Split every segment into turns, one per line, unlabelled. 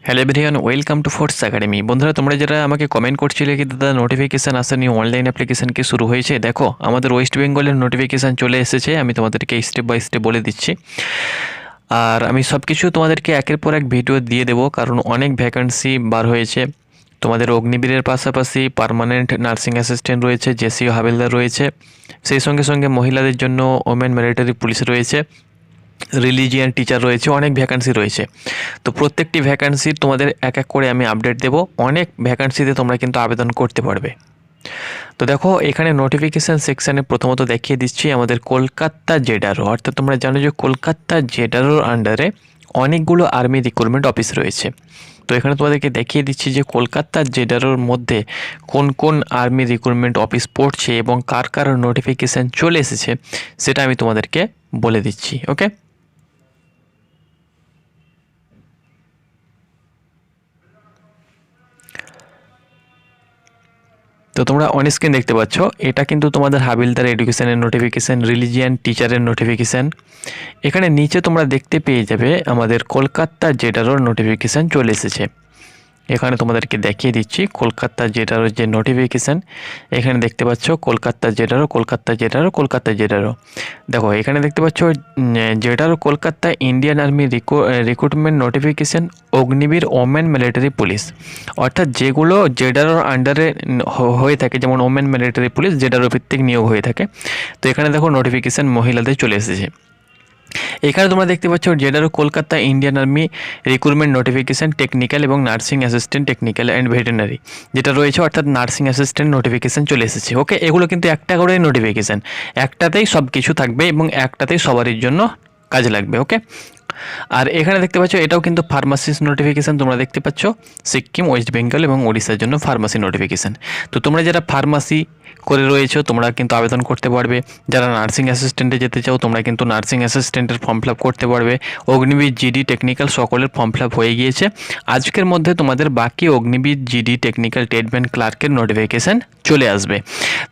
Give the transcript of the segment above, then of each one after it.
Hello everyone, welcome to force academy. বন্ধুরা, তোমরা যারা আমাকে কমেন্ট করছিলে কি দাদা নোটিফিকেশান আসেনি, অনলাইন অ্যাপ্লিকেশান কি শুরু হয়েছে, দেখো আমাদের ওয়েস্ট বেঙ্গলের নোটিফিকেশান চলে এসেছে। আমি তোমাদেরকে স্টেপ বাই স্টেপ বলে দিচ্ছি, আর আমি সব কিছু তোমাদেরকে একের পর এক ভিডিও দিয়ে দেবো, কারণ অনেক ভ্যাকেন্সি বার হয়েছে। তোমাদের অগ্নিবীরের পাশাপাশি পার্মানেন্ট নার্সিং অ্যাসিস্ট্যান্ট রয়েছে, জেসিও হাবিলদার রয়েছে, সেই সঙ্গে সঙ্গে মহিলাদের জন্য ওমেন মিলিটারি পুলিশ রয়েছে, রিলিজিয়ান টিচার রয়েছে, অনেক ভ্যাকান্সি রয়েছে। তো প্রত্যেকটি ভ্যাকান্সির তোমাদের এক এক করে আমি আপডেট দেব। অনেক ভ্যাকান্সিতে তোমরা কিন্তু আবেদন করতে পারবে। তো দেখো, এখানে নোটিফিকেশান সেকশানে প্রথমত দেখিয়ে দিচ্ছি আমাদের কলকাতা জেডারও, অর্থাৎ তোমরা জানো যে কলকাতা জেডারোর আন্ডারে অনেকগুলো আর্মি রিক্রুটমেন্ট অফিস রয়েছে। তো এখানে তোমাদেরকে দেখিয়ে দিচ্ছি যে কলকাতা জেডারোর মধ্যে কোন কোন আর্মি রিক্রুটমেন্ট অফিস পড়ছে এবং কার কার নোটিফিকেশান চলে এসেছে সেটা আমি তোমাদেরকে বলে দিচ্ছি। ওকে, তো তোমরা অন স্ক্রিন দেখতে পাচ্ছ, এটা কিন্তু তোমাদের হাবিলদার এডুকেশনের নোটিফিকেশান, রিলিজিয়ান টিচারের নোটিফিকেশান। এখানে নিচে তোমরা দেখতে পেয়ে যাবে আমাদের কলকাতা জেডারোর নোটিফিকেশান চলে এসেছে। এখানে তোমাদেরকে দেখিয়ে দিচ্ছি কলকাতা জেডারোর যে নোটিফিকেশান। এখানে দেখতে পাচ্ছ কলকাতা জেডারো, কলকাতা জেডারো, কলকাতা জেডারো। দেখো এখানে দেখতে পাচ্ছ ZRO Kolkata Indian army recruitment notification Agniveer women military police, অর্থাৎ যেগুলো জেডারোর আন্ডারে হয়ে থাকে, যেমন ওমেন মিলিটারি পুলিশ জেডারো ভিত্তিক নিয়োগ হয়ে থাকে। তো এখানে দেখো নোটিফিকেশান মহিলাদের চলে এসেছে। এখানে তোমরা দেখতে পাচ্ছ ZRO Kolkata Indian army recruitment notification technical এবং nursing assistant technical and veterinary যেটা রয়েছে, অর্থাৎ নার্সিং অ্যাসিস্ট্যান্ট নোটিফিকেশান চলে এসেছে। ওকে, এগুলো কিন্তু একটা করে নোটিফিকেশান, একটাতেই সব কিছু থাকবে এবং একটাতেই সবারই জন্য কাজে লাগবে। ওকে, আর এখানে দেখতে পাচ্ছ এটাও কিন্তু ফার্মাসিস্ট নোটিফিকেশান তোমরা দেখতে পাচ্ছ, সিকিম, ওয়েস্ট বেঙ্গল এবং ওড়িশার জন্য ফার্মাসি নোটিফিকেশান। তো তোমরা যারা ফার্মাসি করে রয়েছো তোমরা কিন্তু আবেদন করতে পারবে। যারা নার্সিং অ্যাসিস্ট্যান্টে যেতে চাও তোমরা কিন্তু নার্সিং অ্যাসিস্ট্যান্টের ফর্ম ফিল আপ করতে পারবে। অগ্নিবীর জিডি টেকনিক্যাল সকলের ফর্ম ফিল আপ হয়ে গিয়েছে। আজকের মধ্যে তোমাদের বাকি Agniveer GD technical tradesman ক্লার্কের notification চলে আসবে।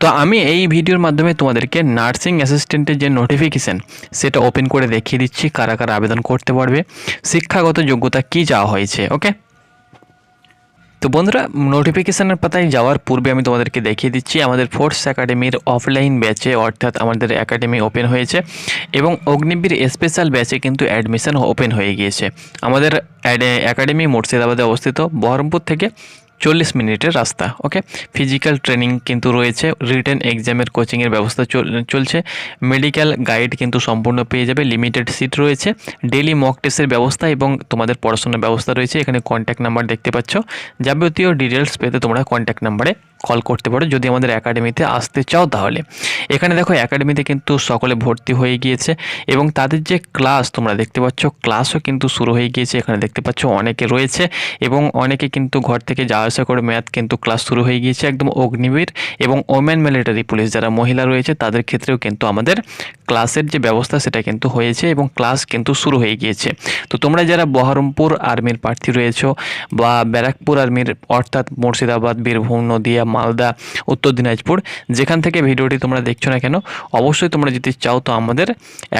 তো আমি এই ভিডিওর মাধ্যমে তোমাদেরকে নার্সিং অ্যাসিস্ট্যান্টের যে নোটিফিকেশান সেটা ওপেন করে দেখিয়ে দিচ্ছি কারা কারা আবেদন করতে পারবে, শিক্ষাগত যোগ্যতা কী চাওয়া হয়েছে। ওকে, তো বন্ধুরা, নোটিফিকেশানের পাতায় যাওয়ার পূর্বে আমি তোমাদেরকে দেখিয়ে দিচ্ছি আমাদের ফোর্স একাডেমির অফলাইন ব্যাচে, অর্থাৎ আমাদের একাডেমি ওপেন হয়েছে এবং অগ্নিবীর স্পেশাল ব্যাচে কিন্তু অ্যাডমিশন ওপেন হয়ে গিয়েছে। আমাদের একাডেমি মুর্শিদাবাদে অবস্থিত, বহরমপুর থেকে 40 মিনিটের রাস্তা। ওকে, ফিজিক্যাল ট্রেনিং কিন্তু রয়েছে, রিটেন এক্সামের কোচিংয়ের ব্যবস্থা চলছে, মেডিকেল গাইড কিন্তু সম্পূর্ণ পেয়ে যাবে, লিমিটেড সিট রয়েছে, ডেলি মক টেস্টের ব্যবস্থা এবং তোমাদের পড়াশোনার ব্যবস্থা রয়েছে। এখানে কন্ট্যাক্ট নাম্বার দেখতে পাচ্ছ, যাবতীয় ডিটেলস পেতে তোমরা কন্ট্যাক্ট নাম্বারে কল করতে পারো যদি আমাদের একাডেমিতে আসতে চাও তাহলে। এখানে দেখো একাডেমিতে কিন্তু সকলে ভর্তি হয়ে গিয়েছে এবং তাদের যে ক্লাস তোমরা দেখতে পাচ্ছ, ক্লাসও কিন্তু শুরু হয়ে গিয়েছে। এখানে দেখতে পাচ্ছ অনেকে রয়েছে এবং অনেকে কিন্তু ঘর থেকে যাওয়া আসা করে ম্যাথ কিন্তু ক্লাস শুরু হয়ে গিয়েছে। একদম অগ্নিবীর এবং ওমেন মিলিটারি পুলিশ যারা মহিলা রয়েছে তাদের ক্ষেত্রেও কিন্তু আমাদের ক্লাসের যে ব্যবস্থা সেটা কিন্তু হয়েছে এবং ক্লাস কিন্তু শুরু হয়ে গিয়েছে। তো তোমরা যারা বহরমপুর আর্মির প্রার্থী রয়েছো বা ব্যারাকপুর আর্মির, অর্থাৎ মুর্শিদাবাদ, বীরভূম, নদিয়া, মালদা, উত্তর দিনাজপুর, যেখান থেকে ভিডিওটি তোমরা দেখছো না কেন, অবশ্যই তোমরা যদি চাও তো আমাদের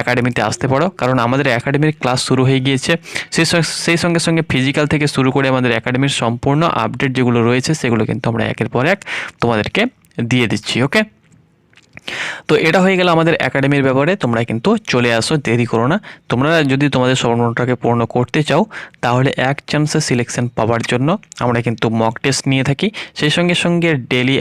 একাডেমিতে আসতে পারো, কারণ আমাদের একাডেমির ক্লাস শুরু হয়ে গিয়েছে। সেই সঙ্গে সঙ্গে ফিজিক্যাল থেকে শুরু করে আমাদের একাডেমির সম্পূর্ণ আপডেট যেগুলো রয়েছে সেগুলো কিন্তু আমরা একের পর এক তোমাদেরকে দিয়ে দিচ্ছি। ওকে, তো এটা হয়ে গেল আমাদের একাডেমির ব্যাপারে। তোমরা কিন্তু চলে আসো, দেরি করো না। তোমরা যদি তোমাদের স্বপ্নটাকে পূর্ণ করতে চাও তাহলে এক চান্সে সিলেকশন পাওয়ার জন্য আমরা কিন্তু মক টেস্ট নিয়ে থাকি। সেই সঙ্গে সঙ্গে ডেলি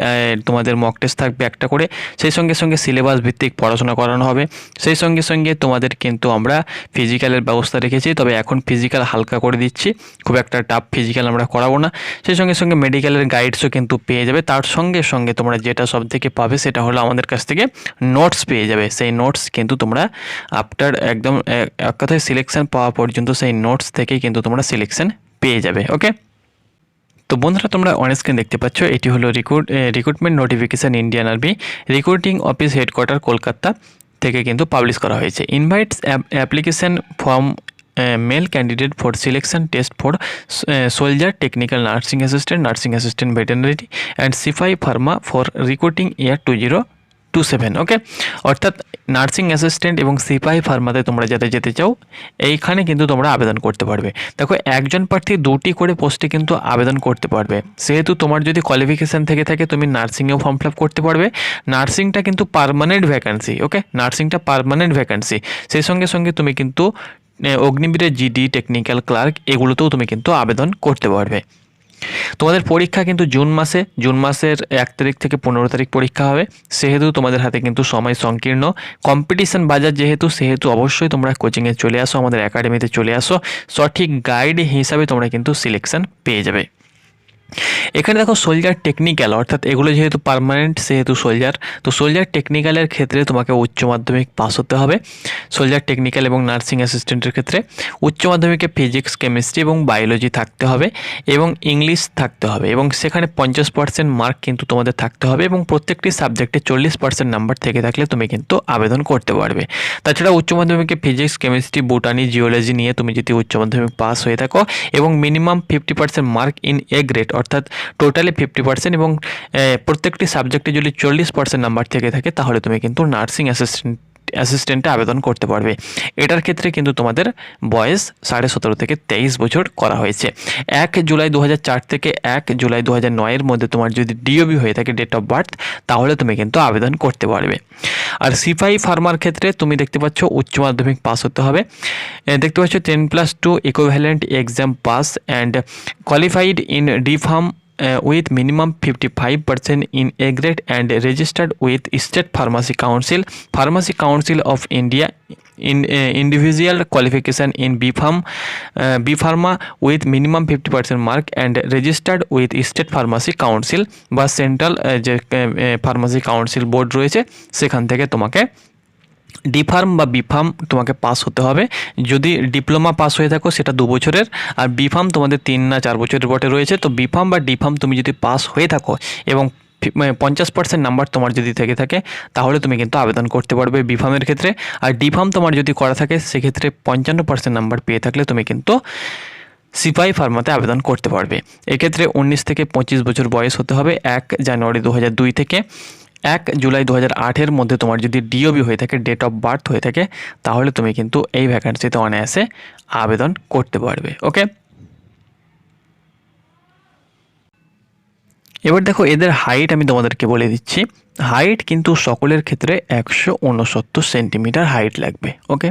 তোমাদের মক টেস্ট থাকবে একটা করে, সেই সঙ্গে সঙ্গে সিলেবাস ভিত্তিক পড়াশোনা করানো হবে। সেই সঙ্গে সঙ্গে তোমাদের কিন্তু আমরা ফিজিক্যালের ব্যবস্থা রেখেছি, তবে এখন ফিজিক্যাল হালকা করে দিচ্ছি, খুব একটা টাফ ফিজিক্যাল আমরা করাবো না। সেই সঙ্গে সঙ্গে মেডিকেলের গাইডসও কিন্তু পেয়ে যাবে। তার সঙ্গে সঙ্গে তোমরা যেটা সব থেকে পাবে সেটা হলো আমাদের কাছ থেকে নোটস পেয়ে যাবে। সেই নোটস কিন্তু তোমরা আফটার একদম এক কথায় সিলেকশন পাওয়া পর্যন্ত সেই নোটস থেকেই কিন্তু তোমরা সিলেকশন পেয়ে যাবে। ওকে, তো বন্ধুরা, তোমরা অন স্ক্রিন দেখতে পাচ্ছ এটি হলো recruitment notification Indian army recruiting office headquarter Kolkata থেকে কিন্তু পাবলিশ করা হয়েছে। Invites application form male candidate for selection test for soldier, technical nursing assistant veterinary and সিপাহি ফার্মা ফর রিক্রুটিং ইয়ার 27, ওকে। অর্থাৎ নার্সিং অ্যাসিস্ট্যান্ট এবং সিপাহি ফার্মাতে তোমরা যাতে যেতে চাও এইখানে কিন্তু তোমরা আবেদন করতে পারবে। দেখো একজন প্রার্থী 2টি করে পোস্টে কিন্তু আবেদন করতে পারবে। সেহেতু তোমার যদি কোয়ালিফিকেশান থেকে থাকে তুমি নার্সিংয়েও ফর্ম ফিল আপ করতে পারবে। নার্সিংটা কিন্তু পার্মানেন্ট ভ্যাকান্সি, ওকে, নার্সিংটা পার্মানেন্ট ভ্যাকান্সি। সেই সঙ্গে সঙ্গে তুমি কিন্তু অগ্নিবীরের জিডি, টেকনিক্যাল ক্লার্ক এগুলোতেও তুমি কিন্তু আবেদন করতে পারবে। তোমাদের পরীক্ষা কিন্তু জুন মাসের 1 তারিখ থেকে 15 তারিখ পরীক্ষা হবে। সেহেতু তোমাদের হাতে কিন্তু সময় সংকীর্ণ। কম্পিটিশন বাজার সেহেতু অবশ্যই তোমরা কোচিংয়ে চলে আসো, আমাদের একাডেমিতে চলে আসো। সঠিক গাইড হিসাবে তোমরা কিন্তু সিলেকশন পেয়ে যাবে। এখানে দেখো সোলজার টেকনিক্যাল, অর্থাৎ এগুলো যেহেতু পার্মানেন্ট সেহেতু সোলজার, তো সোলজার টেকনিক্যালের ক্ষেত্রে তোমাকে উচ্চ মাধ্যমিক পাস হতে হবে। সোলজার টেকনিক্যাল এবং নার্সিং অ্যাসিস্ট্যান্টের ক্ষেত্রে উচ্চ মাধ্যমিকে ফিজিক্স, কেমিস্ট্রি এবং বায়োলজি থাকতে হবে এবং ইংলিশ থাকতে হবে, এবং সেখানে 50% মার্ক কিন্তু তোমাদের থাকতে হবে, এবং প্রত্যেকটি সাবজেক্টে 40% নাম্বার থেকে থাকলে তুমি কিন্তু আবেদন করতে পারবে। তাছাড়া উচ্চ মাধ্যমিকে ফিজিক্স, কেমিস্ট্রি, বোটানি, জিওলজি নিয়ে তুমি যদি উচ্চ মাধ্যমিক পাস হয়ে থাকো এবং minimum 50% mark in A grade, অর্থাৎ টোটালি 50% এবং প্রত্যেকটি সাবজেক্টে যদি 40% নাম্বার থেকে থাকে তাহলে তুমি কিন্তু নার্সিং অ্যাসিস্ট্যান্টে আবেদন করতে পারবে। এটার ক্ষেত্রে কিন্তু তোমাদের বয়স 17.5 থেকে 23 বছর করা হয়েছে। 1 জুলাই 2004 থেকে 1 জুলাই 2009 মধ্যে তোমার যদি ডিওবি হয়ে থাকে, ডেট অফ বার্থ, তাহলে তুমি কিন্তু আবেদন করতে পারবে। আর সিপাহি ফার্মার ক্ষেত্রে তুমি দেখতে পাচ্ছ উচ্চ মাধ্যমিক পাস হতে হবে। দেখতে পাচ্ছ 10+2 equivalent exam pass and qualified in D farm with minimum 55% in A grade and registered with State Pharmacy Council of India in individual qualification in B Pharma with minimum 50% mark and registered with State Pharmacy Council বা central যে pharmacy council board রয়েছে সেখান থেকে তোমাকে D farm বা B farm তোমাকে pass হতে হবে। যদি ডিপ্লোমা পাস হয়ে থাকো সেটা 2 বছরের, আর বি ফার্ম তোমাদের 3 না 4 বছরের বটে রয়েছে। তো বি ফার্ম বা ডি ফার্ম তুমি যদি পাস হয়ে থাকো এবং 50% নাম্বার তোমার যদি থেকে থাকে তাহলে তুমি কিন্তু আবেদন করতে পারবে বি ফার্মের ক্ষেত্রে। আর ডি ফার্ম তোমার যদি করা থাকে সেক্ষেত্রে 55% নাম্বার পেয়ে থাকলে তুমি কিন্তু সিপাহি ফার্মাতে আবেদন করতে পারবে। এক্ষেত্রে 19 থেকে 25 বছর বয়স হতে হবে। 1 জানুয়ারি 2002 থেকে 1 জুলাই 2008 মধ্যে তোমার যদি ডিওবি হয়ে থাকে, ডেট অফ বার্থ হয়ে থাকে, তাহলে তুমি কিন্তু এই ভ্যাকান্সিতে অনায়াসে আবেদন করতে পারবে, ওকে। এবার দেখো এদের হাইট আমি তোমাদেরকে বলে দিচ্ছি। হাইট কিন্তু সকলের ক্ষেত্রে 169 সেন্টিমিটার হাইট লাগবে, ওকে।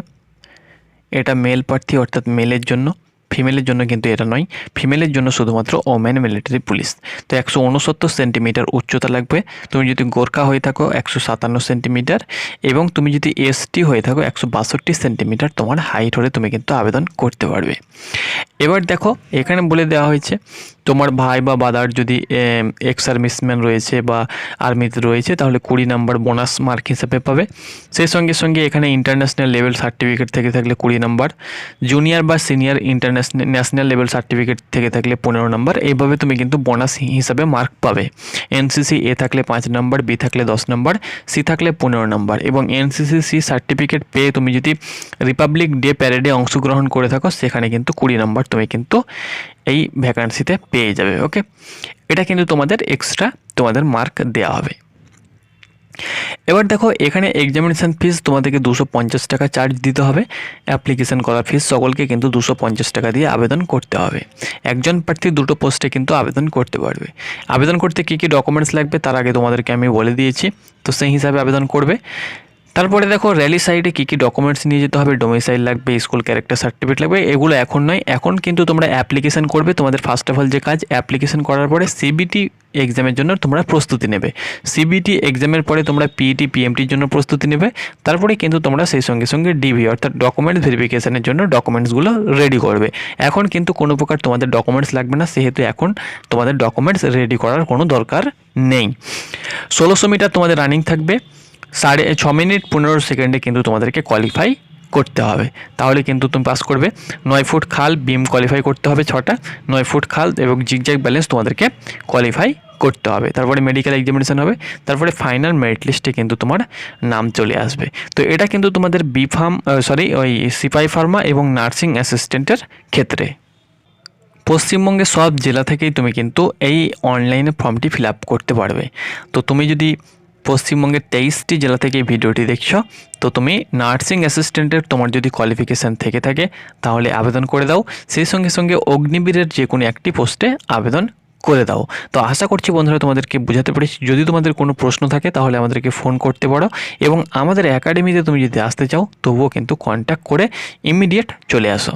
এটা মেল প্রার্থী অর্থাৎ মেলের জন্য, ফিমেলের জন্য কিন্তু এটা নয়। ফিমেলের জন্য শুধুমাত্র ওমেন মিলিটারি পুলিশ। তো 169 সেন্টিমিটার উচ্চতা লাগবে। তুমি যদি গোর্খা হয়ে থাকো 157 সেন্টিমিটার, এবং তুমি যদি এসটি হয়ে থাকো 162 সেন্টিমিটার তোমার হাইট হলে তুমি কিন্তু আবেদন করতে পারবে। এবার দেখো এখানে বলে দেওয়া হয়েছে তোমার ভাই বা বাদার যদি এক্স সার্ভিসম্যান রয়েছে বা আর্মিতে রয়েছে তাহলে 20 নাম্বার বোনাস মার্ক হিসেবে পাবে। সেই সঙ্গে সঙ্গে এখানে ইন্টারন্যাশনাল লেভেল সার্টিফিকেট থেকে থাকলে 20 নাম্বার, জুনিয়র বা সিনিয়র ন্যাশনাল লেভেল সার্টিফিকেট থেকে থাকলে 15 নাম্বার। এইভাবে তুমি কিন্তু বোনাস হিসাবে মার্ক পাবে। এনসিসি এ থাকলে 5 নাম্বার, বি থাকলে 10 নাম্বার, সি থাকলে 15 নাম্বার, এবং এনসিসি সি সার্টিফিকেট পেয়ে তুমি যদি রিপাবলিক ডে প্যারেডে অংশগ্রহণ করে থাকো সেখানে কিন্তু 20 নাম্বার তুমি কিন্তু এই ভ্যাকান্সিতে পেয়ে যাবে, ওকে। এটা কিন্তু তোমাদের এক্সট্রা তোমাদের মার্ক দেওয়া হবে। এবার দেখো এখানে এক্সামিনেশান ফিস তোমাদেরকে 250 টাকা চার্জ দিতে হবে। অ্যাপ্লিকেশন করার ফিস সকলকে কিন্তু 250 টাকা দিয়ে আবেদন করতে হবে। একজন প্রার্থী 2টো পোস্টে কিন্তু আবেদন করতে পারবে। আবেদন করতে কী কী ডকুমেন্টস লাগবে তার আগে তোমাদেরকে আমি বলে দিয়েছি, তো সেই হিসাবে আবেদন করবে। তারপরে দেখো র্যালি সাইডে কী কী ডকুমেন্টস নিয়ে যেতে হবে, ডোমিসাইল লাগবে, স্কুল ক্যারেক্টার সার্টিফিকেট লাগবে। এগুলো এখন নয়, এখন কিন্তু তোমরা অ্যাপ্লিকেশন করবে। তোমাদের ফার্স্ট অফ অল যে কাজ, অ্যাপ্লিকেশন করার পরে সিবিটি এক্সামের জন্য তোমরা প্রস্তুতি নেবে। সিবিটি এক্সামের পরে তোমরা পিইটি পিএমটির জন্য প্রস্তুতি নেবে। তারপরে কিন্তু তোমরা সেই সঙ্গে সঙ্গে ডিভি অর্থাৎ ডকুমেন্টস ভেরিফিকেশনের জন্য ডকুমেন্টসগুলো রেডি করবে। এখন কিন্তু কোনো প্রকার তোমাদের ডকুমেন্টস লাগবে না, সেহেতু এখন তোমাদের ডকুমেন্টস রেডি করার কোনো দরকার নেই। 1600 মিটার তোমাদের রানিং থাকবে। 6 মিনিট 15 সেকেন্ডে কিন্তু তোমাদেরকে কোয়ালিফাই করতে হবে, তাহলে কিন্তু তুমি পাস করবে। 9 ফুট খাল বিম কোয়ালিফাই করতে হবে 6টা, 9 ফুট খাল এবং জিগজ্যাগ ব্যালেন্স তোমাদেরকে কোয়ালিফাই করতে হবে। তারপরে মেডিকেল এক্সামিনেশন হবে, তারপরে ফাইনাল মেরিট লিস্টে কিন্তু তোমার নাম চলে আসবে। তো এটা কিন্তু তোমাদের ওই সিপাহি ফার্মা এবং নার্সিং অ্যাসিস্ট্যান্টের ক্ষেত্রে। পশ্চিমবঙ্গের সব জেলা থেকেই তুমি কিন্তু এই অনলাইনে ফর্মটি ফিল আপ করতে পারবে। তো তুমি যদি পশ্চিমবঙ্গের 23টি জেলা থেকে এই ভিডিওটি দেখছো, তো তুমি নার্সিং অ্যাসিস্ট্যান্টের তোমার যদি কোয়ালিফিকেশান থেকে থাকে তাহলে আবেদন করে দাও। সেই সঙ্গে সঙ্গে অগ্নিবীরের যে কোনো একটি পোস্টে আবেদন করে দাও। তো আশা করছি বন্ধুরা তোমাদেরকে বোঝাতে পেরেছি। যদি তোমাদের কোনো প্রশ্ন থাকে তাহলে আমাদেরকে ফোন করতে পারো, এবং আমাদের একাডেমিতে তুমি যদি আসতে চাও তবুও কিন্তু কন্ট্যাক্ট করে ইমিডিয়েট চলে আসো।